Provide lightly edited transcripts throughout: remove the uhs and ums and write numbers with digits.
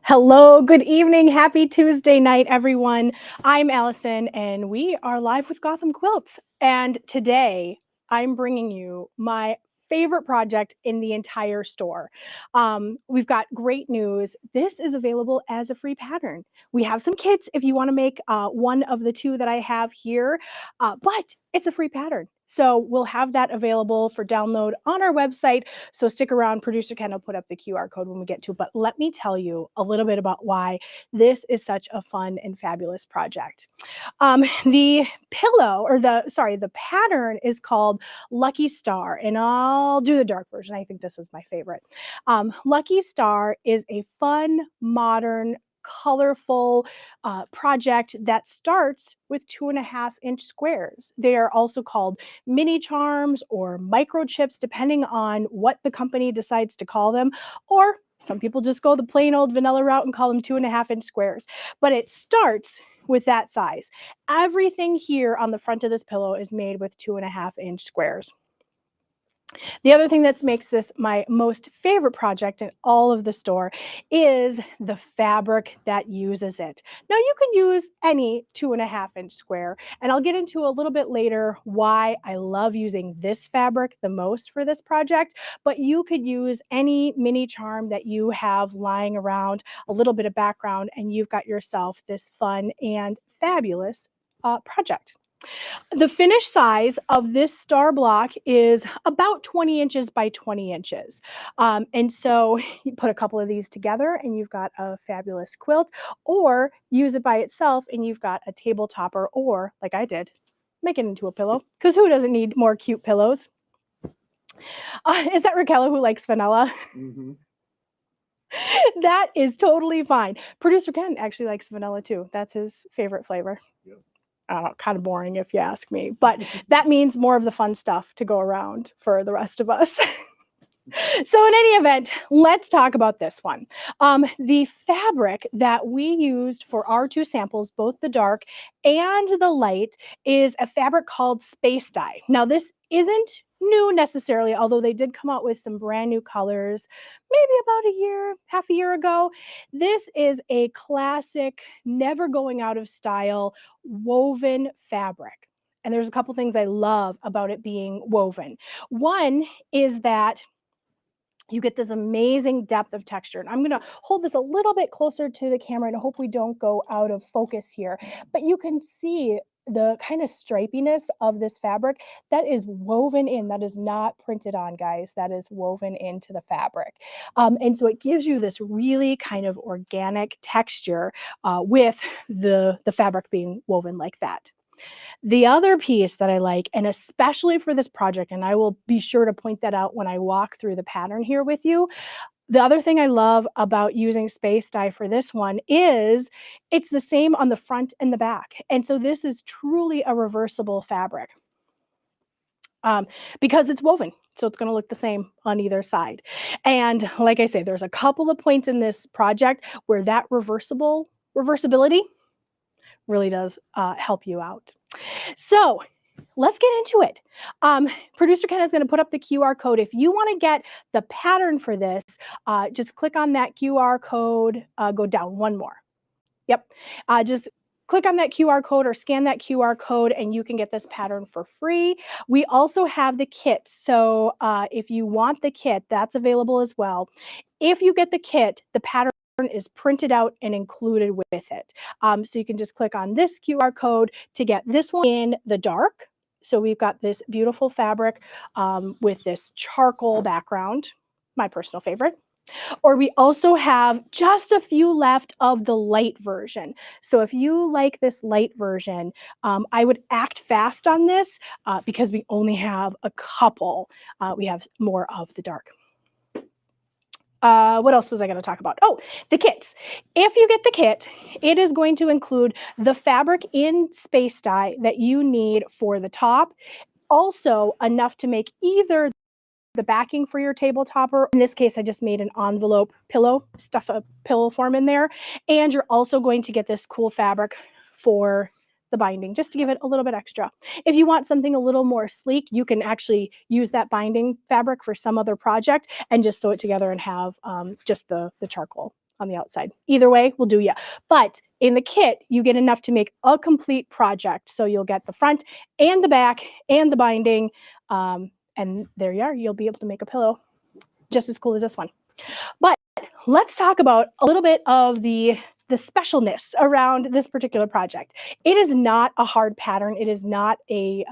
Hello, good evening, happy Tuesday night, everyone. I'm Allison, and we are live with Gotham Quilts. And today, I'm bringing you my favorite project in the entire store. We've got great news. This is available as a free pattern. We have some kits if you want to make one of the two that I have here, but it's a free pattern. So we'll have that available for download on our website. So stick around. Producer Ken will put up the QR code when we get to it. But let me tell you a little bit about why this is such a fun and fabulous project. The pillow, or the pattern is called Lucky Star, and I'll do the dark version. I think this is my favorite. Lucky Star is a fun, modern, colorful project that starts with 2.5-inch squares. They are also called mini charms or microchips, depending on what the company decides to call them, or some people just go the plain old vanilla route and call them 2.5-inch squares. But it starts with that size. Everything here on the front of this pillow is made with 2.5-inch squares. The other thing that makes this my most favorite project in all of the store is the fabric that uses it. Now you can use any 2.5-inch square, and I'll get into a little bit later why I love using this fabric the most for this project, but you could use any mini charm that you have lying around, a little bit of background, and you've got yourself this fun and fabulous project. The finished size of this star block is about 20 inches by 20 inches. And so you put a couple of these together and you've got a fabulous quilt, or use it by itself and you've got a table topper, or like I did, make it into a pillow, because who doesn't need more cute pillows? Is that Raquel who likes vanilla? Mm-hmm. That is totally fine. Producer Ken actually likes vanilla too. That's his favorite flavor. Yep. Kind of boring if you ask me, but that means more of the fun stuff to go around for the rest of us. So in any event, let's talk about this one. The fabric that we used for our two samples, both the dark and the light, is a fabric called Space Dye. Now this isn't new necessarily, although they did come out with some brand new colors maybe about half a year ago. This is a classic, never going out of style woven fabric. And there's a couple things I love about it being woven. One is that you get this amazing depth of texture. And I'm going to hold this a little bit closer to the camera and hope we don't go out of focus here. But you can see the kind of stripiness of this fabric that is woven in. That is not printed on, guys. That is woven into the fabric. And so it gives you this really kind of organic texture with the fabric being woven like that. The other piece that I like, and especially for this project, and I will be sure to point that out when I walk through the pattern here with you. The other thing I love about using Space Dye for this one is it's the same on the front and the back. And so this is truly a reversible fabric because it's woven. So it's going to look the same on either side. And like I say, there's a couple of points in this project where that reversibility really does help you out. So let's get into it. Producer Ken is going to put up the QR code. If you want to get the pattern for this, just click on that QR code, go down one more. Yep. Just click on that QR code or scan that QR code and you can get this pattern for free. We also have the kit. So if you want the kit, that's available as well. If you get the kit, the pattern is printed out and included with it. So you can just click on this QR code to get this one in the dark. So we've got this beautiful fabric with this charcoal background, my personal favorite. Or we also have just a few left of the light version. So if you like this light version, I would act fast on this because we only have a couple. We have more of the dark. What else was I going to talk about? Oh, the kits. If you get the kit, it is going to include the fabric in Space Dye that you need for the top. Also enough to make either the backing for your table topper. In this case, I just made an envelope pillow, stuff a pillow form in there. And you're also going to get this cool fabric for the binding, just to give it a little bit extra. If you want something a little more sleek, you can actually use that binding fabric for some other project and just sew it together and have just the charcoal on the outside. Either way will do ya. But in the kit, you get enough to make a complete project. So you'll get the front and the back and the binding. And there you are. You'll be able to make a pillow just as cool as this one. But let's talk about a little bit of the specialness around this particular project. It is not a hard pattern. It is not a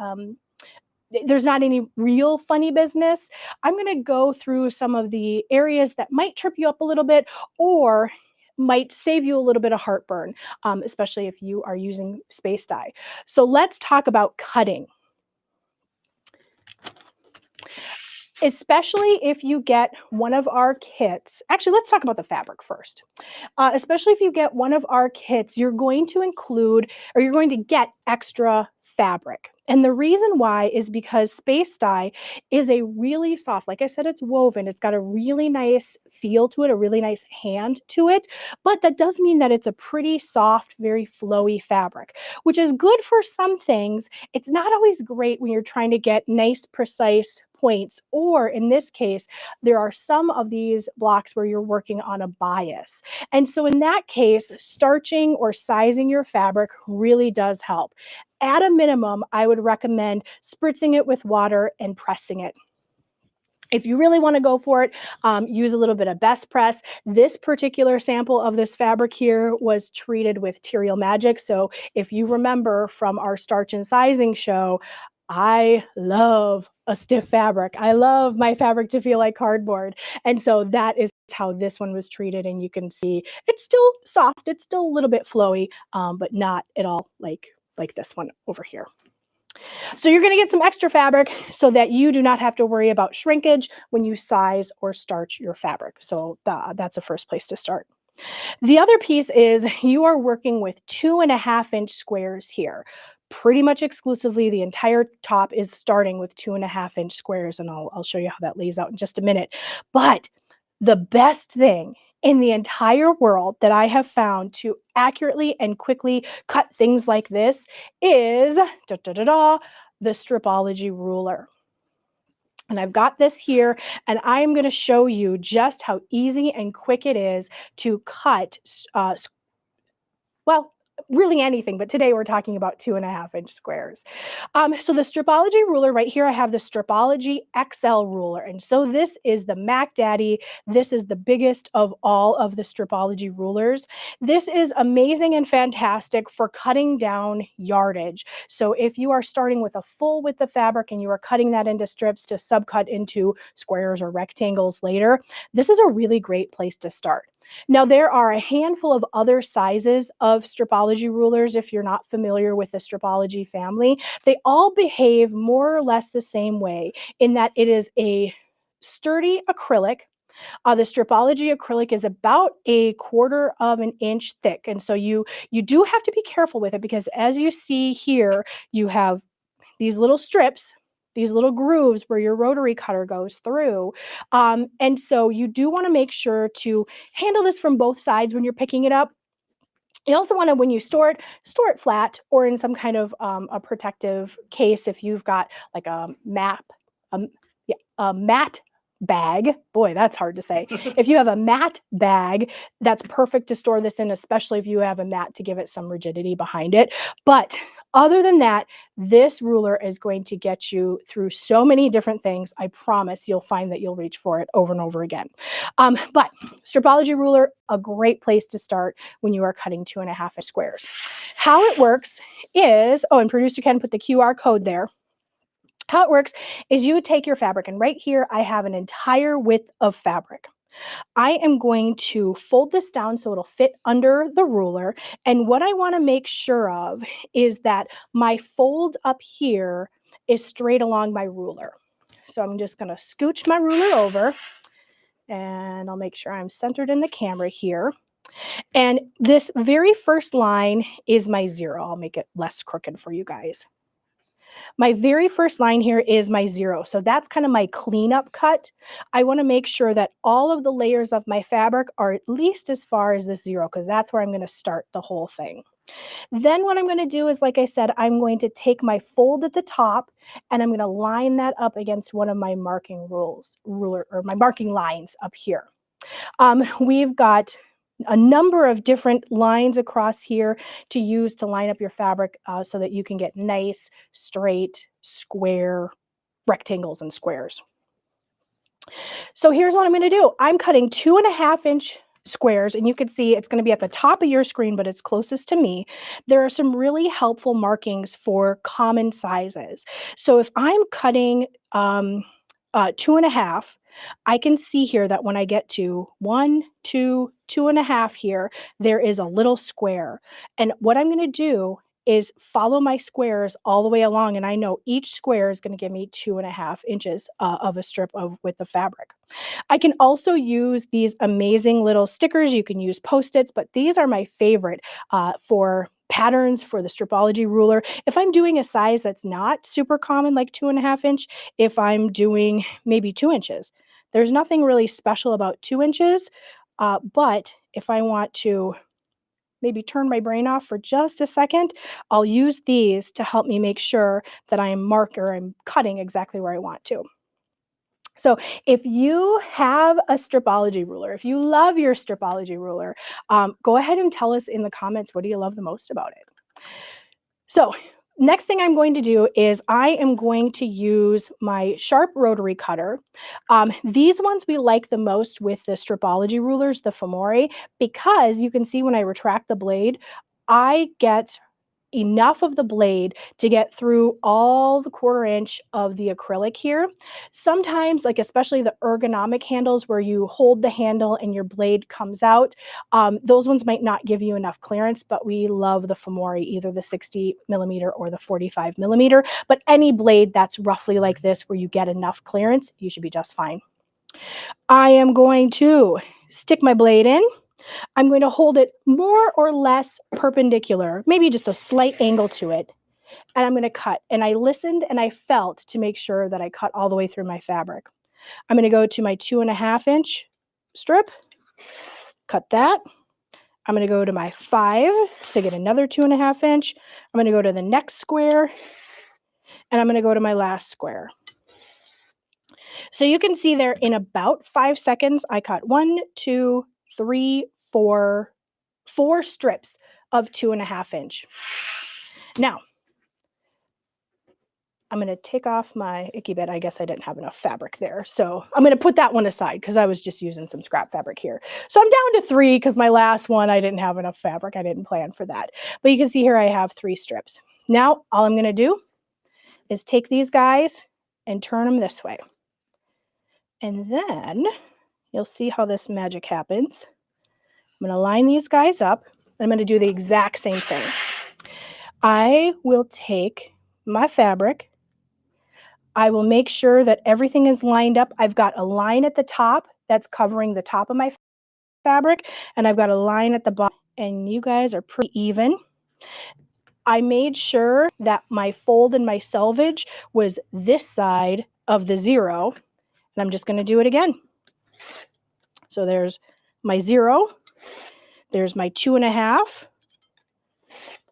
there's not any real funny business. I'm going to go through some of the areas that might trip you up a little bit or might save you a little bit of heartburn, especially if you are using space dye. So let's talk about cutting. Especially if you get one of our kits. Actually, let's talk about the fabric first. Especially if you get one of our kits, you're going to include or you're going to get extra fabric. And the reason why is because space dye is a really soft, like I said, it's woven. It's got a really nice feel to it, a really nice hand to it. But that does mean that it's a pretty soft, very flowy fabric, which is good for some things. It's not always great when you're trying to get nice, precise points, or in this case, there are some of these blocks where you're working on a bias. And so in that case, starching or sizing your fabric really does help. At a minimum, I would recommend spritzing it with water and pressing it. If you really want to go for it, use a little bit of best press. This particular sample of this fabric here was treated with Material Magic. So if you remember from our starch and sizing show, I love a stiff fabric. I love my fabric to feel like cardboard. And so that is how this one was treated. And you can see it's still soft. It's still a little bit flowy, but not at all like this one over here. So you're going to get some extra fabric so that you do not have to worry about shrinkage when you size or starch your fabric. So that's the first place to start. The other piece is you are working with 2.5-inch squares here. Pretty much exclusively, the entire top is starting with 2.5-inch squares, and I'll show you how that lays out in just a minute. But the best thing in the entire world that I have found to accurately and quickly cut things like this is the Stripology ruler. And I've got this here, and I'm going to show you just how easy and quick it is to cut, well, really anything, but today we're talking about 2.5-inch squares. So the Stripology ruler right here, I have the Stripology XL ruler. And so this is the Mac Daddy. This is the biggest of all of the Stripology rulers. This is amazing and fantastic for cutting down yardage. So if you are starting with a full width of fabric and you are cutting that into strips to subcut into squares or rectangles later, this is a really great place to start. Now, there are a handful of other sizes of Stripology rulers if you're not familiar with the Stripology family. They all behave more or less the same way in that it is a sturdy acrylic. The Stripology acrylic is about 1/4 inch thick. And so you do have to be careful with it because as you see here, you have these little strips, these little grooves where your rotary cutter goes through. And so you do want to make sure to handle this from both sides when you're picking it up. You also want to, when you store it flat or in some kind of a protective case if you've got like a yeah, a mat bag. Boy, that's hard to say. If you have a mat bag, that's perfect to store this in, especially if you have a mat to give it some rigidity behind it. But other than that, this ruler is going to get you through so many different things. I promise you'll find that you'll reach for it over and over again. But Stripology ruler, a great place to start when you are cutting 2.5-inch squares. How it works is, oh, and producer Ken put the QR code there. How it works is you take your fabric, and right here I have an entire width of fabric. I am going to fold this down so it'll fit under the ruler. And what I want to make sure of is that my fold up here is straight along my ruler. So I'm just going to scooch my ruler over, and I'll make sure I'm centered in the camera here. And this very first line is my 0. I'll make it less crooked for you guys. My very first line here is my 0. So that's kind of my cleanup cut. I want to make sure that all of the layers of my fabric are at least as far as this 0, because that's where I'm going to start the whole thing. Then what I'm going to do is, like I said, I'm going to take my fold at the top and I'm going to line that up against one of my marking ruler or my marking lines up here. We've got a number of different lines across here to use to line up your fabric so that you can get nice, straight, square rectangles and squares. So here's what I'm going to do. I'm cutting 2.5-inch squares, and you can see it's going to be at the top of your screen, but it's closest to me. There are some really helpful markings for common sizes. So if I'm cutting 2.5, I can see here that when I get to 1, 2, 2.5 here, there is a little square. And what I'm going to do is follow my squares all the way along, and I know each square is going to give me 2.5 inches of a strip of width of fabric. I can also use these amazing little stickers. You can use Post-its, but these are my favorite for patterns for the stripology ruler. If I'm doing a size that's not super common, like 2.5 inch, if I'm doing maybe 2 inches, there's nothing really special about 2 inches. But if I want to maybe turn my brain off for just a second, I'll use these to help me make sure that I'm cutting exactly where I want to. So if you have a stripology ruler, if you love your stripology ruler, go ahead and tell us in the comments, what do you love the most about it? So next thing I'm going to do is I am going to use my sharp rotary cutter. These ones we like the most with the stripology rulers, the Femore, because you can see when I retract the blade, I get enough of the blade to get through all the 1/4 inch of the acrylic here. Sometimes, like especially the ergonomic handles where you hold the handle and your blade comes out, those ones might not give you enough clearance, but we love the Femore, either the 60mm or the 45mm. But any blade that's roughly like this where you get enough clearance, you should be just fine. I am going to stick my blade in. I'm going to hold it more or less perpendicular, maybe just a slight angle to it, and I'm going to cut. And I listened and I felt to make sure that I cut all the way through my fabric. I'm going to go to my 2.5-inch strip, cut that. I'm going to go to my 5 to get another 2.5-inch. I'm going to go to the next square, and I'm going to go to my last square. So you can see there in about 5 seconds, I cut 1, 2, 3, 4, 4 strips of 2.5-inch. Now, I'm going to take off my icky bit. I guess I didn't have enough fabric there. So I'm going to put that one aside because I was just using some scrap fabric here. So I'm down to 3 because my last one, I didn't have enough fabric. I didn't plan for that. But you can see here I have 3 strips. Now, all I'm going to do is take these guys and turn them this way. And then you'll see how this magic happens. I'm going to line these guys up. And I'm going to do the exact same thing. I will take my fabric. I will make sure that everything is lined up. I've got a line at the top that's covering the top of my fabric, and I've got a line at the bottom, and you guys are pretty even. I made sure that my fold and my selvage was this side of the 0, and I'm just going to do it again. So there's my 0, there's my 2.5,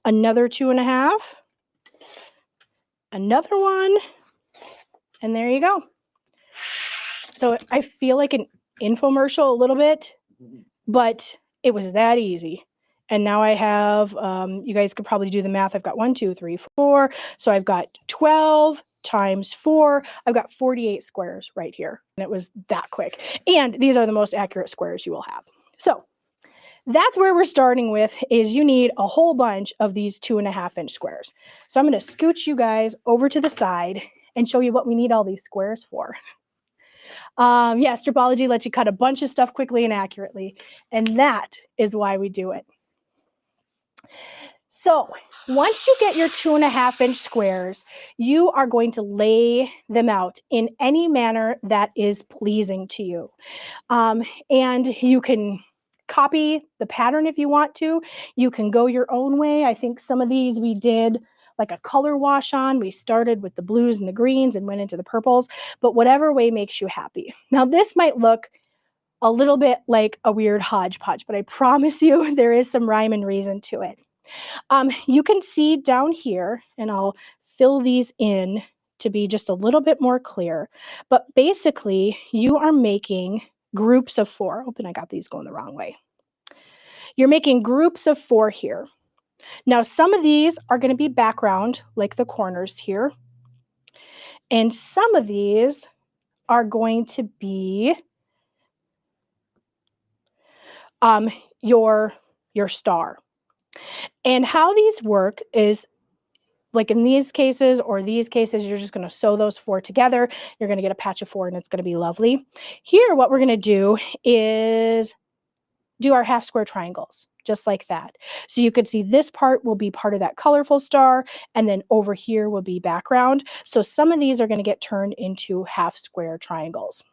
another 2.5, another one, and there you go. So I feel like an infomercial a little bit, but it was that easy. And now I have, you guys could probably do the math. I've got 1, 2, 3, 4. So I've got 12 times 4. I've got 48 squares right here. And it was that quick. And these are the most accurate squares you will have. So that's where we're starting with, is you need a whole bunch of these 2.5-inch squares. So I'm going to scooch you guys over to the side and show you what we need all these squares for. Yeah, stripology lets you cut a bunch of stuff quickly and accurately, and that is why we do it. So once you get your 2.5-inch squares, you are going to lay them out in any manner that is pleasing to you. And you can copy the pattern if you want to. You can go your own way. I think some of these we did like a color wash on. We started with the blues and the greens and went into the purples, but whatever way makes you happy. Now this might look a little bit like a weird hodgepodge, but I promise you there is some rhyme and reason to it. You can see down here, and I'll fill these in to be just a little bit more clear, but basically you are making groups of 4. Open, I got these going the wrong way. You're making groups of 4 here. Now, some of these are going to be background, like the corners here, and some of these are going to be um, your star. And how these work is, like in these cases or these cases, you're just going to sew those 4 together. You're going to get a patch of 4 and it's going to be lovely. Here, what we're going to do is do our half square triangles, just like that. So you could see this part will be part of that colorful star, and then over here will be background. So some of these are going to get turned into half square triangles,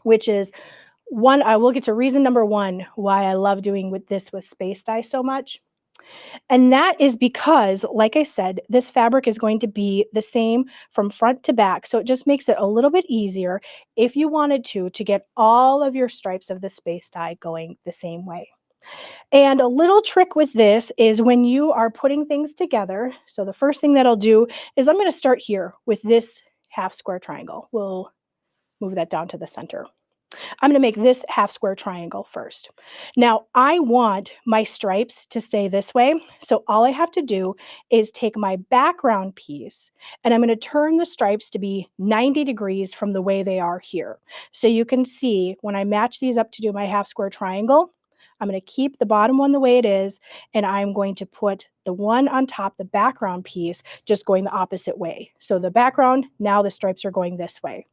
which is one, I will get to reason number 1 why I love doing this with space dye so much. And that is because, like I said, this fabric is going to be the same from front to back. So it just makes it a little bit easier if you wanted to get all of your stripes of the space dye going the same way. And a little trick with this is when you are putting things together. So the first thing that I'll do is I'm going to start here with this half square triangle. We'll move that down to the center. I'm going to make this half square triangle first. Now, I want my stripes to stay this way. So all I have to do is take my background piece and I'm going to turn the stripes to be 90 degrees from the way they are here. So you can see when I match these up to do my half square triangle, I'm going to keep the bottom one the way it is, and I'm going to put the one on top, the background piece, just going the opposite way. So the background, now the stripes are going this way.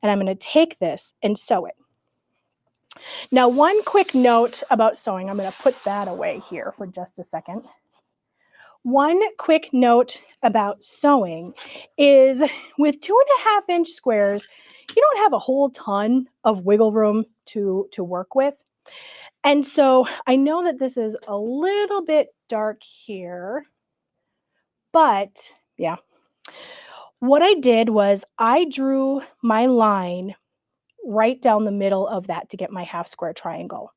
And I'm going to take this and sew it. Now, one quick note about sewing, I'm going to put that away here for just a second. One quick note about sewing is with 2.5-inch squares, you don't have a whole ton of wiggle room to work with. And so I know that this is a little bit dark here, but yeah. What I did was I drew my line right down the middle of that to get my half square triangle.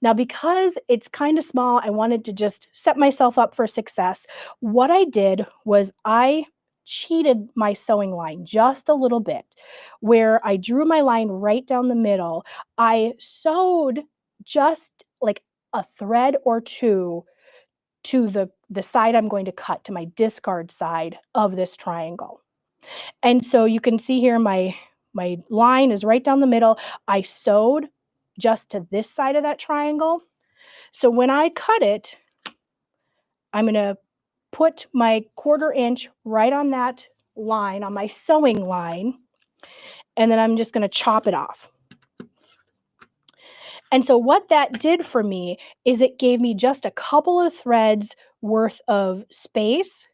Now, because it's kind of small, I wanted to just set myself up for success. What I did was I cheated my sewing line just a little bit, where I drew my line right down the middle. I sewed just like a thread or two to the side I'm going to cut, to my discard side of this triangle. And so you can see here my line is right down the middle. I sewed just to this side of that triangle. So when I cut it, I'm going to put my 1/4 inch right on that line, on my sewing line, and then I'm just going to chop it off. And so what that did for me is it gave me just a couple of threads worth of space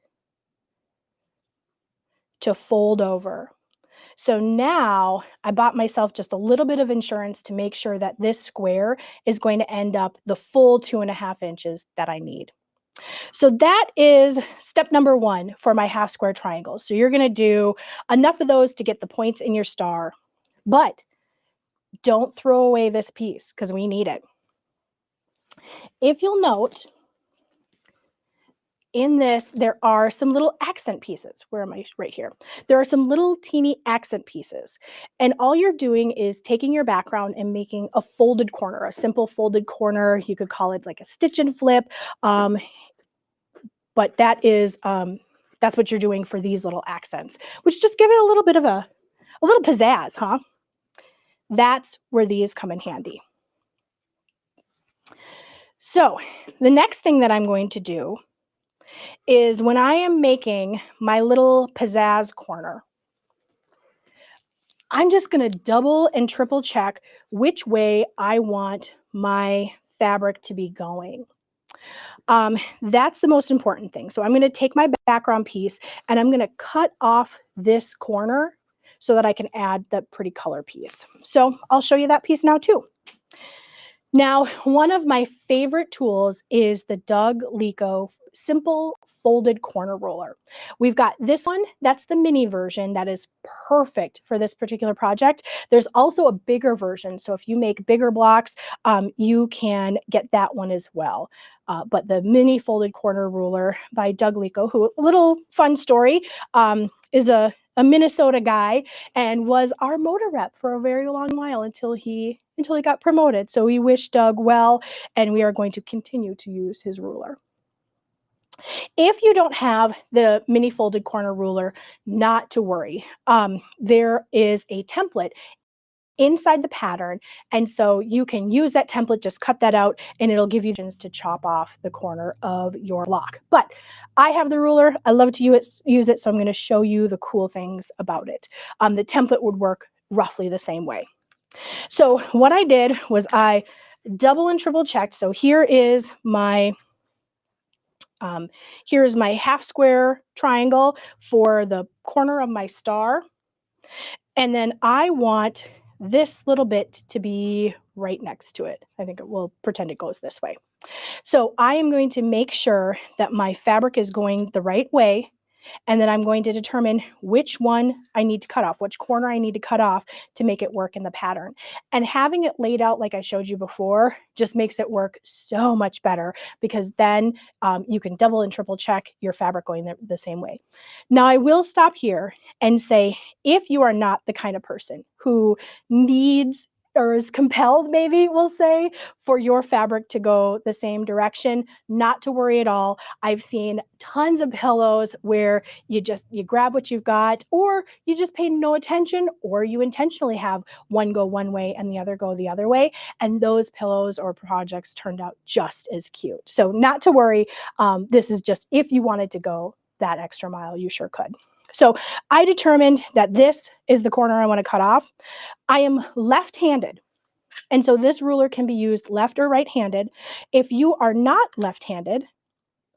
to fold over. So now I bought myself just a little bit of insurance to make sure that this square is going to end up the full 2.5 inches that I need. So that is step number 1 for my half square triangles. So you're going to do enough of those to get the points in your star, but don't throw away this piece because we need it. If you'll note, in this, there are some little accent pieces. Where am I? Right here. There are some little teeny accent pieces. And all you're doing is taking your background and making a folded corner, a simple folded corner. You could call it like a stitch and flip. But that's what you're doing for these little accents, which just give it a little bit of a little pizzazz, huh? That's where these come in handy. So the next thing that I'm going to do is when I am making my little pizzazz corner, I'm just going to double and triple check which way I want my fabric to be going. That's the most important thing. So I'm going to take my background piece and I'm going to cut off this corner so that I can add the pretty color piece. So I'll show you that piece now too. Now, one of my favorite tools is the Doug Lico Simple Folded Corner Roller. We've got this one, that's the mini version that is perfect for this particular project. There's also a bigger version, so if you make bigger blocks, you can get that one as well. But the mini folded corner ruler by Doug Lico, who, a little fun story, is a Minnesota guy and was our motor rep for a very long while until he until he got promoted. So we wish Doug well, and we are going to continue to use his ruler. If you don't have the mini folded corner ruler, not to worry. There is a template inside the pattern, and so you can use that template, just cut that out, and it'll give you to chop off the corner of your block. But I have the ruler. I love to use it, so I'm going to show you the cool things about it. The template would work roughly the same way. So what I did was I double and triple checked. So here's my half square triangle for the corner of my star. And then I want this little bit to be right next to it. I think we'll pretend it goes this way. So I am going to make sure that my fabric is going the right way, and then I'm going to determine which one I need to cut off, which corner I need to cut off to make it work in the pattern. And having it laid out like I showed you before just makes it work so much better, because then you can double and triple check your fabric going the same way. Now I will stop here and say, if you are not the kind of person who needs or is compelled, maybe we'll say, for your fabric to go the same direction, not to worry at all. I've seen tons of pillows where you grab what you've got, or you just pay no attention, or you intentionally have one go one way and the other go the other way, and those pillows or projects turned out just as cute. So not to worry. This is just, if you wanted to go that extra mile, you sure could. So I determined that this is the corner I want to cut off. I am left-handed, and so this ruler can be used left or right-handed. If you are not left-handed,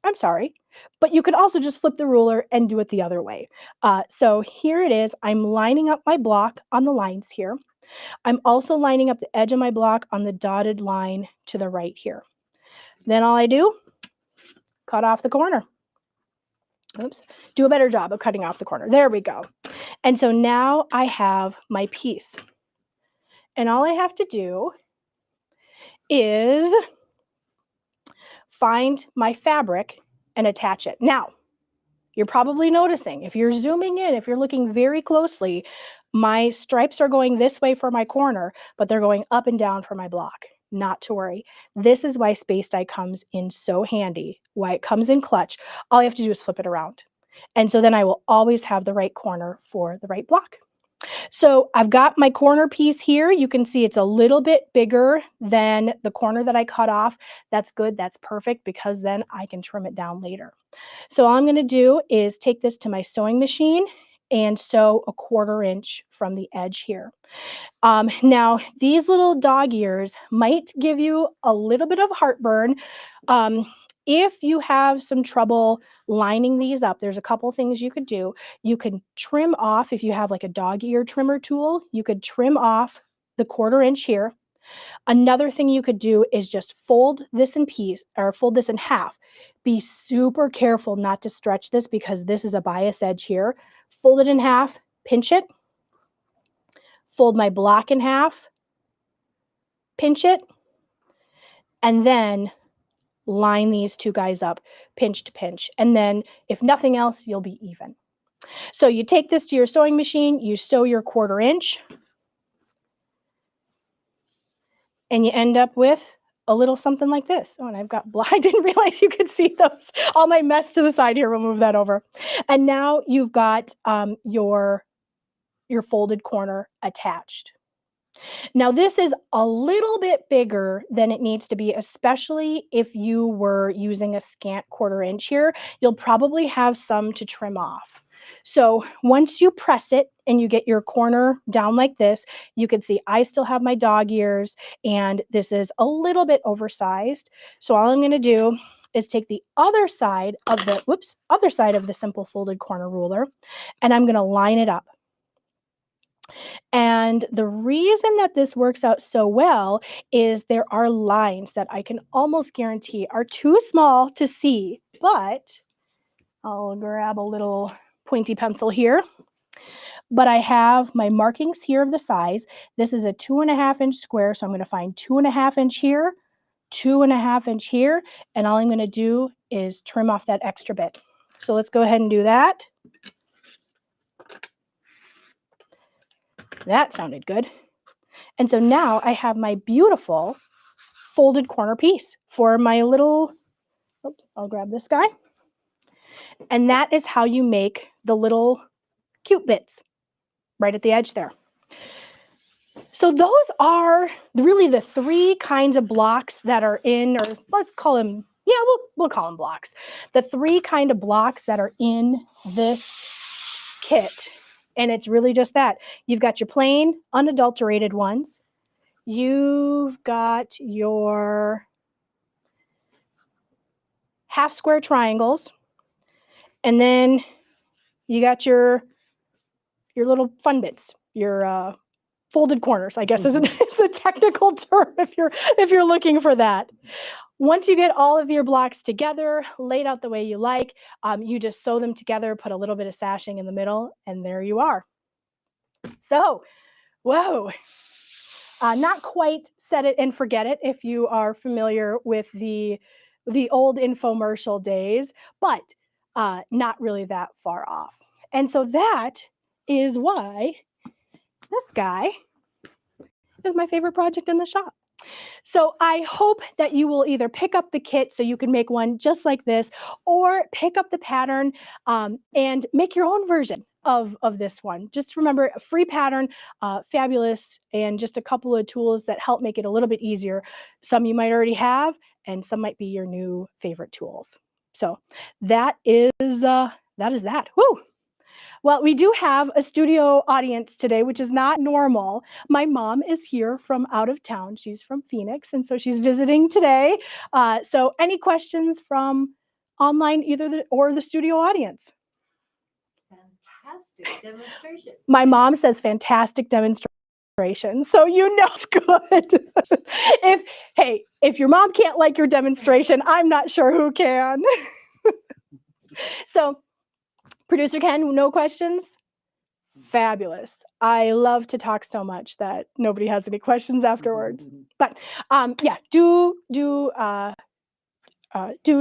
I'm sorry, but you could also just flip the ruler and do it the other way. So here it is. I'm lining up my block on the lines here. I'm also lining up the edge of my block on the dotted line to the right here. Then all I do, cut off the corner. Oops, do a better job of cutting off the corner. There we go. And so now I have my piece. And all I have to do is find my fabric and attach it. Now, you're probably noticing, if you're zooming in, if you're looking very closely, my stripes are going this way for my corner, but they're going up and down for my block. Not to worry. This is why Space Dye comes in so handy, why it comes in clutch. All you have to do is flip it around. And so then I will always have the right corner for the right block. So I've got my corner piece here. You can see it's a little bit bigger than the corner that I cut off. That's good. That's perfect, because then I can trim it down later. So all I'm going to do is take this to my sewing machine and sew a 1/4 inch from the edge here. Now, these little dog ears might give you a little bit of heartburn. If you have some trouble lining these up, there's a couple things you could do. You can trim off, if you have like a dog ear trimmer tool, you could trim off the 1/4 inch here. Another thing you could do is just fold this in piece, or fold this in half. Be super careful not to stretch this, because this is a bias edge here. Fold it in half, pinch it, fold my block in half, pinch it, and then line these two guys up, pinch to pinch. And then if nothing else, you'll be even. So you take this to your sewing machine, you sew your 1/4 inch, and you end up with a little something like this. Oh, and I've got I didn't realize you could see those. All my mess to the side here, we'll move that over. And now you've got your folded corner attached. Now, this is a little bit bigger than it needs to be, especially if you were using a scant 1/4 inch here. You'll probably have some to trim off. So once you press it and you get your corner down like this, you can see I still have my dog ears, and this is a little bit oversized. So all I'm going to do is take the other side of the simple folded corner ruler, and I'm going to line it up. And the reason that this works out so well is there are lines that I can almost guarantee are too small to see, but I'll grab a little pointy pencil here. But I have my markings here of the size. This is a 2.5 inch square, so I'm going to find 2.5 inch here, 2.5 inch here, and all I'm going to do is trim off that extra bit. So let's go ahead and do that. That sounded good. And so now I have my beautiful folded corner piece for my little, oops, I'll grab this guy. And that is how you make the little cute bits right at the edge there. So those are really the three kinds of blocks that are in, or let's call them, yeah, we'll call them blocks. The three kind of blocks that are in this kit. And it's really just that. You've got your plain, unadulterated ones. You've got your half square triangles. And then you got your little fun bits, your folded corners, I guess is the technical term if you're looking for that. Once you get all of your blocks together, laid out the way you like, you just sew them together, put a little bit of sashing in the middle, and there you are. So, whoa. Not quite set it and forget it if you are familiar with the old infomercial days, but not really that far off. And so that is why this guy is my favorite project in the shop. So I hope that you will either pick up the kit so you can make one just like this, or pick up the pattern and make your own version of this one. Just remember, a free pattern, fabulous, and just a couple of tools that help make it a little bit easier. Some you might already have, and some might be your new favorite tools. So that is that. Woo! Well, we do have a studio audience today, which is not normal. My mom is here from out of town. She's from Phoenix, and so she's visiting today. So any questions from online, either or the studio audience? Fantastic demonstration. My mom says fantastic demonstration, so you know it's good. if your mom can't like your demonstration, I'm not sure who can. So, Producer Ken, no questions? Fabulous. I love to talk so much that nobody has any questions afterwards. But yeah, do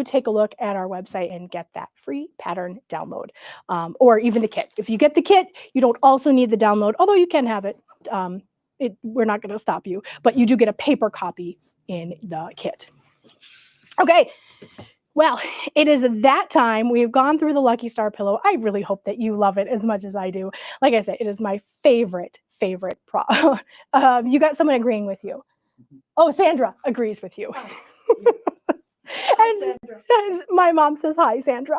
take a look at our website and get that free pattern download, or even the kit. If you get the kit, you don't also need the download, although you can have it. We're not going to stop you, but you do get a paper copy in the kit. Okay. Well, it is that time. We've gone through the Lucky Star pillow. I really hope that you love it as much as I do. Like I said, it is my favorite pro. You got someone agreeing with you. Oh, Sandra agrees with you. Hi, and my mom says hi, Sandra.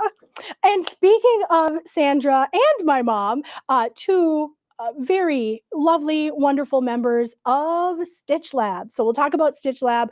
And speaking of Sandra and my mom, two very lovely, wonderful members of Stitch Lab. So we'll talk about Stitch Lab.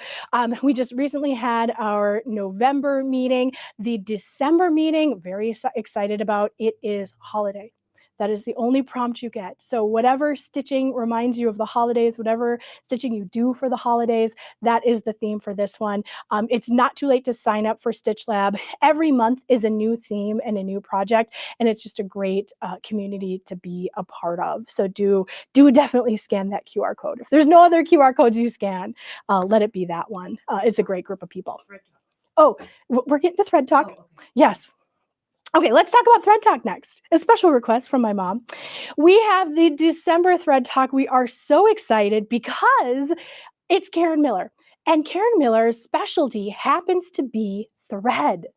We just recently had our November meeting. The December meeting, very excited about. It is holiday. That is the only prompt you get. So whatever stitching reminds you of the holidays, whatever stitching you do for the holidays, that is the theme for this one. It's not too late to sign up for Stitch Lab. Every month is a new theme and a new project, and it's just a great community to be a part of. So do definitely scan that QR code. If there's no other QR codes you scan, let it be that one. It's a great group of people. Oh, we're getting to Thread Talk? Oh, okay. Yes. Okay, let's talk about Thread Talk next. A special request from my mom. We have the December Thread Talk. We are so excited because it's Karen Miller. And Karen Miller's specialty happens to be thread.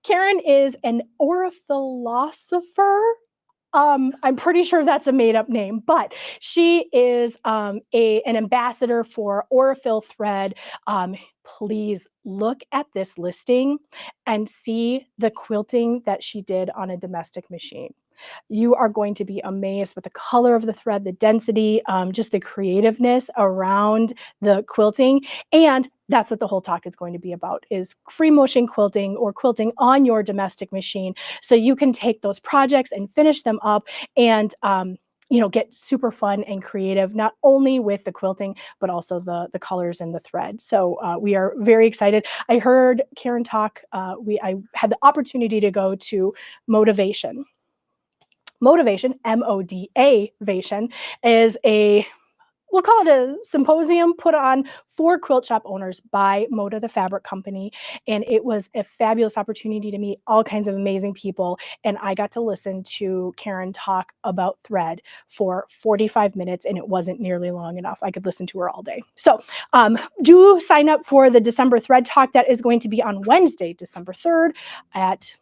Karen is an orophilosopher. I'm pretty sure that's a made-up name, but she is an ambassador for Orophil thread. Please look at this listing and see the quilting that she did on a domestic machine. You are going to be amazed with the color of the thread, the density, just the creativeness around the quilting. And that's what the whole talk is going to be about, is free motion quilting or quilting on your domestic machine. So you can take those projects and finish them up and get super fun and creative, not only with the quilting, but also the colors and the thread. So we are very excited. I heard Karen talk, I had the opportunity to go to Motivation, M-O-D-A-vation, is a we'll call it a symposium put on for quilt shop owners by Moda, the fabric company. And it was a fabulous opportunity to meet all kinds of amazing people. And I got to listen to Karen talk about thread for 45 minutes, and it wasn't nearly long enough. I could listen to her all day. So do sign up for the December thread talk. That is going to be on Wednesday, December 3rd at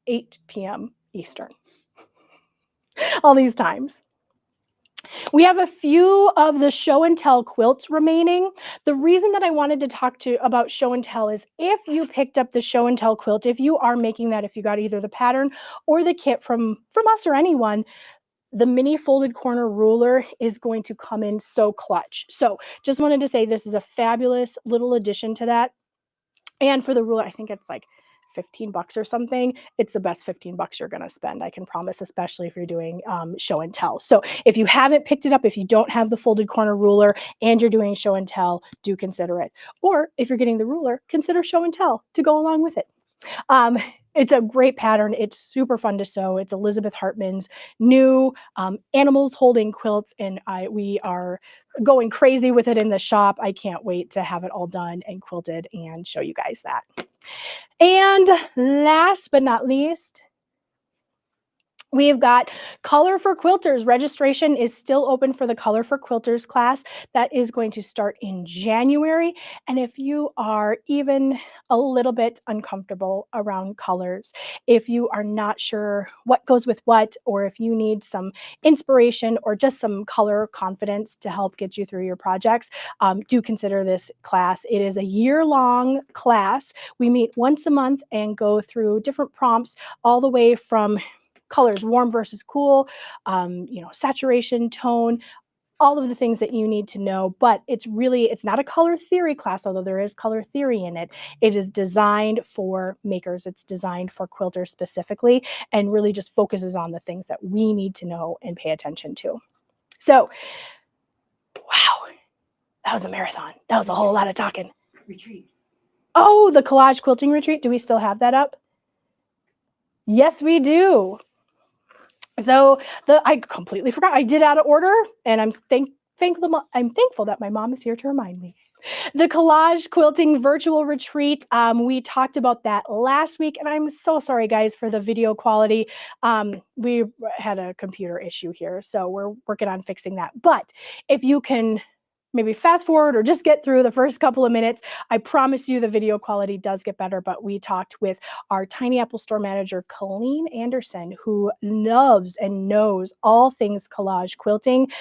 8 p.m. Eastern. All these times. We have a few of the show and tell quilts remaining. The reason that I wanted to talk to you about show and tell is if you picked up the show and tell quilt, if you are making that, if you got either the pattern or the kit from us or anyone, the mini folded corner ruler is going to come in so clutch. So just wanted to say this is a fabulous little addition to that. And for the ruler, I think it's like 15 bucks or something. It's the best 15 bucks you're going to spend, I can promise, especially if you're doing show and tell. So if you haven't picked it up, if you don't have the folded corner ruler and you're doing show and tell, do consider it. Or if you're getting the ruler, consider show and tell to go along with it. It's a great pattern. It's super fun to sew. It's Elizabeth Hartman's new animals holding quilts, and we are going crazy with it in the shop. I can't wait to have it all done and quilted and show you guys that. And last but not least, we've got Color for Quilters. Registration is still open for the Color for Quilters class. That is going to start in January. And if you are even a little bit uncomfortable around colors, if you are not sure what goes with what, or if you need some inspiration or just some color confidence to help get you through your projects, do consider this class. It is a year-long class. We meet once a month and go through different prompts all the way from colors, warm versus cool, saturation, tone, all of the things that you need to know. But it's not a color theory class, although there is color theory in it. It is designed for makers. It's designed for quilters specifically, and really just focuses on the things that we need to know and pay attention to. So, wow, that was a marathon. That was a whole lot of talking. Retreat. Oh, the collage quilting retreat. Do we still have that up? Yes, we do. So I completely forgot. I did out of order, and I'm thankful that my mom is here to remind me. The collage quilting virtual retreat, we talked about that last week, and I'm so sorry, guys, for the video quality. We had a computer issue here, so we're working on fixing that. But if you can maybe fast forward or just get through the first couple of minutes, I promise you the video quality does get better. But we talked with our Tiny Apple store manager, Colleen Anderson, who loves and knows all things collage quilting.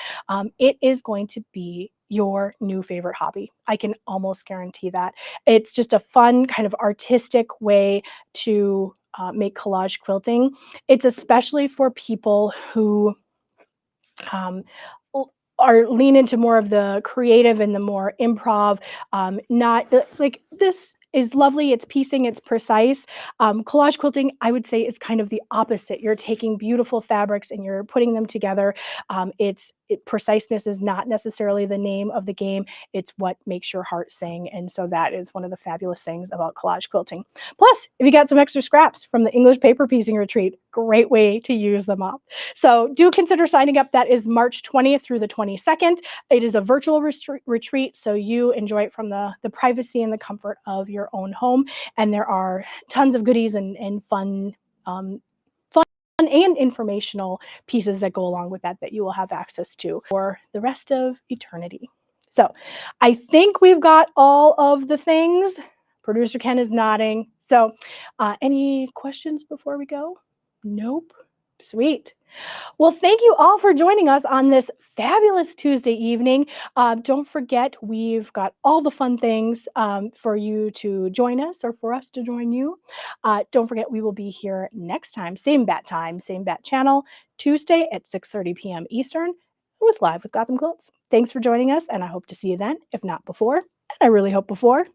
It is going to be your new favorite hobby. I can almost guarantee that. It's just a fun kind of artistic way to make collage quilting. It's especially for people who are lean into more of the creative and the more improv, not like this is lovely. It's piecing, it's precise. Collage quilting, I would say, is kind of the opposite. You're taking beautiful fabrics and you're putting them together. Preciseness is not necessarily the name of the game. It's what makes your heart sing. And so that is one of the fabulous things about collage quilting. Plus, if you got some extra scraps from the English paper piecing retreat, great way to use them up. So do consider signing up. That is March 20th through the 22nd. It is a virtual retreat, so you enjoy it from the privacy and the comfort of your own home. And there are tons of goodies and fun and informational pieces that go along with that you will have access to for the rest of eternity. So I think we've got all of the things. Producer Ken is nodding. So any questions before we go? Nope. Sweet. Well, thank you all for joining us on this fabulous Tuesday evening. Don't forget, we've got all the fun things for you to join us or for us to join you. Don't forget, we will be here next time, same bat channel, Tuesday at 6:30 p.m. Eastern with Live with Gotham Quilts. Thanks for joining us, and I hope to see you then, if not before, and I really hope before.